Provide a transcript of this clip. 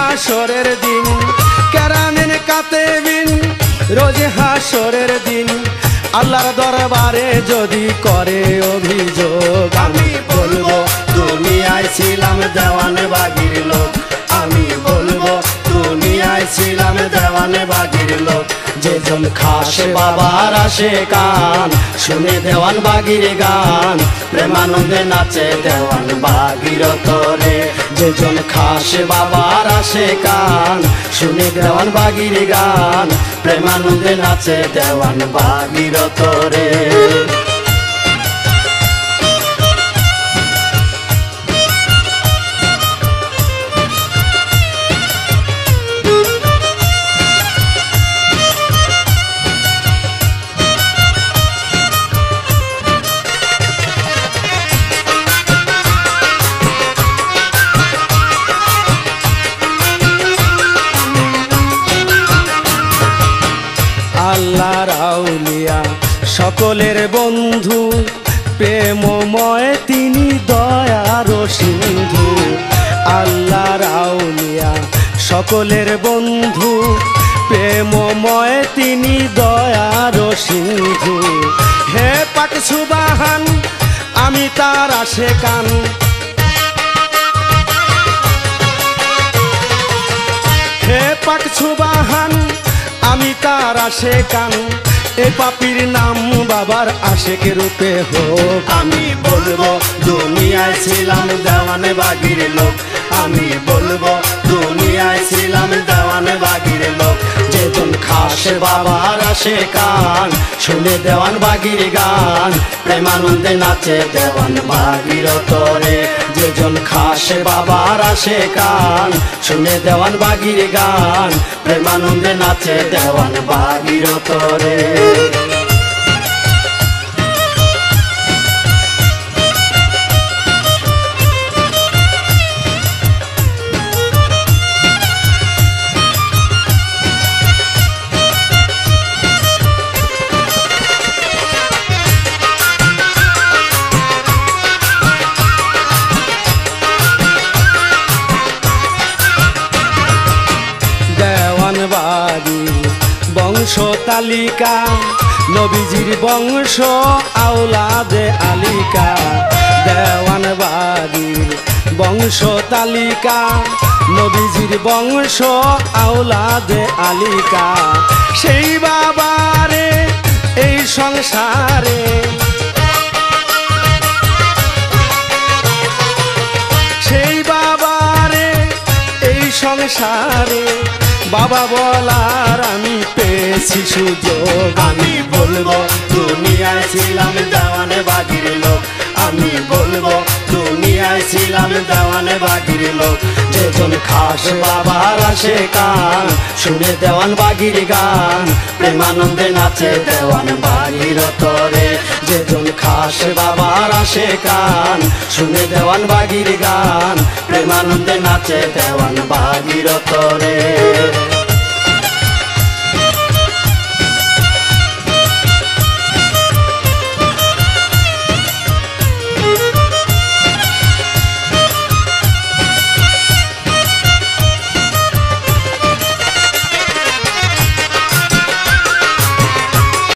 হাসরের দিন কেরামিন কাতেবিন রোজ হাসরের দিন আল্লাহর দরবারে যদি করে অভিযোগ আমি বলবো দুনিয়ায় ছিলাম দেওয়ানে বাগির লোক আমি বলবো দুনিয়ায় ছিলাম দেওয়ানে বাগির লোক যেজন খাসে বাবার আসে কান শুনে দেওয়ান বাগির গান প্রেমানন্দে নাচে দেওয়ান বাগির তরে যেজন খাসে বাবার আসে কান শুনে দেওয়ান বাগির গান প্রেমানন্দে নাচে দেওয়ান বাগির তরে আল্লাহর আউলিয়া সকলের বন্ধু প্রেমময় তিনি দয়ার সিন্ধু আল্লাহর আউলিয়া সকলের বন্ধু প্রেমময় তিনি দয়ার সিন্ধু হে পাক সুবহান আমি তার আশেকান হে পাক সুবহান আমি তার আশেকান এ পাপির নাম বাবার আশেক রূপে হোক আমি বলবো দুনিয়ায় ছিলাম দেওয়ানে বাগির লোক আমি বলবো দুনিয়ায় ছিলাম দেওয়ানে বাগির লোক যেজন খাসে বাবার আশেকান শুনে দেওয়ান বাগির গান প্রেমানন্দে নাচে দেওয়ান বাগির তরে যেজন খাসে বাবার আশেকান শুনে দেওয়ান বাগির গান প্রেমানন্দে নাচে দেওয়ান বাগির তরে বংশ তালিকা নবীজির বংশ আওলাদে আলিকা দেওয়ান বাড়ির বংশ তালিকা নবীজির বংশ আওলাদে আলিকা সেই বাবারে এই সংসারে সেই বাবারে এই সংসারে বাবা বলার আমি পেয়েছি সুযোগ আমি বলবো দুনিয়ায় ছিলাম দেওয়ানে বাগির লোক আমি বলবো দুনিয়ায় ছিলাম দেওয়ানে বাগির লোক যেজন খাস বাবার আশেকান শুনে দেওয়ান বাগির গান প্রেমানন্দে নাচে দেওয়ান বাগির তরে যেজন খাস বাবার আশেকান শুনে দেওয়ান বাগির গান প্রেমানন্দে নাচে দেওয়ান বাগির তরে